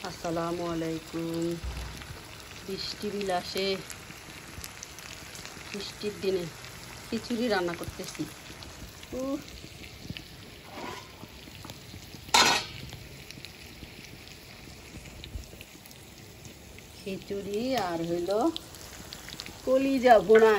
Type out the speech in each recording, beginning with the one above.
আসসালামু আলাইকুম। বৃষ্টি বিলাসে বৃষ্টির দিনে খিচুড়ি রান্না করতেছি। খিচুড়ি আর হইল কলিজা বোনা।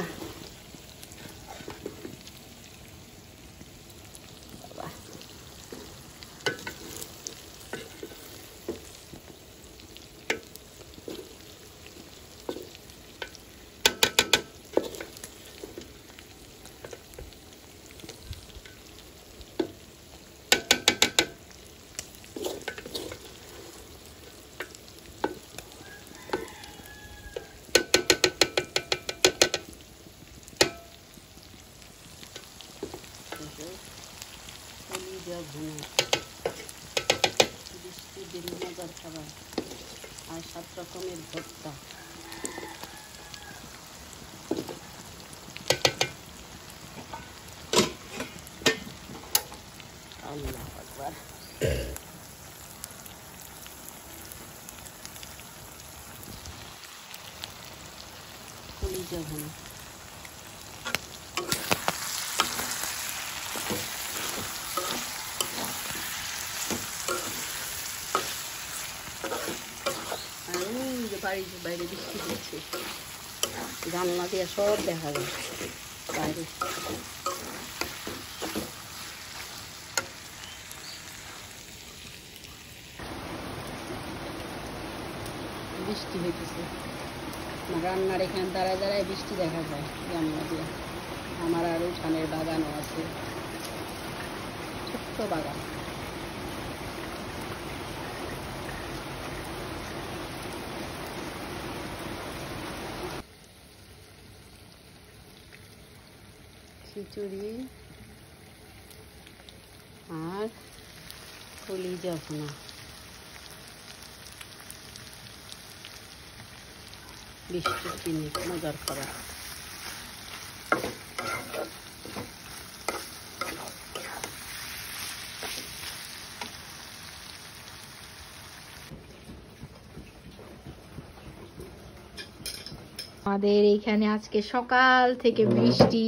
কলিজা ভুনা বৃষ্টির দিনে মজার খাবার, আর 7 রকমের ভর্তা। আল্লাহু আকবার। কলিজা ভুনা বাড়ির বাইরে বৃষ্টি দিচ্ছে, জানলা দিয়ে সব দেখা যায় বাইরে। বৃষ্টি হইতেছে, রান্নার এখানে দাঁড়ায় দাঁড়ায় বৃষ্টি দেখা যায় জানলা দিয়ে। আমার আর উঠানের বাগানও আছে, ছোট্ট বাগান। খিচুড়ি আর কলিজা ভুনা। বৃষ্টির দিনে মজার খাবার। আমাদের এখানে আজকে সকাল থেকে বৃষ্টি,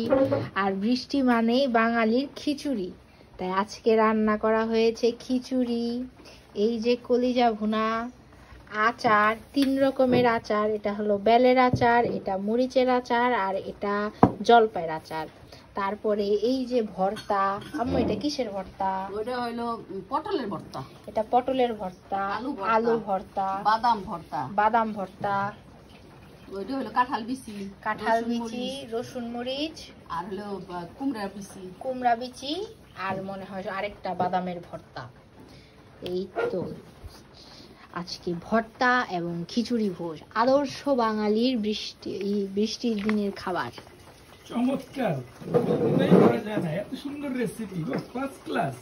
আর বৃষ্টি মানেই বাঙালির খিচুড়ি। তাই আজকে রান্না করা হয়েছে খিচুড়ি, এই যে কলিজা ভুনা, আচার, 3 রকমের আচার। এটা হলো বেলের আচার, এটা মরিচের আচার, আর এটা জলপাইয়ের আচার। তারপরে এই যে ভর্তা, আম্মু এটা কিসের ভর্তা? ওটা হলো পটলের ভর্তা। এটা পটলের ভর্তা, আলু ভর্তা, বাদাম ভর্তা। ওইটা হলো কাঁঠাল বিচি, রসুন মরিচ, আর হলো কুমড়া বিচি, আর মনে হয় আরেকটা বাদামের ভর্তা। এই তো আজকে ভর্তা এবং খিচুড়ি ভোজ, আদর্শ বাঙালির বৃষ্টির দিনের খাবার। চমৎকার, এত সুন্দর রেসিপি, ফার্স্ট ক্লাস।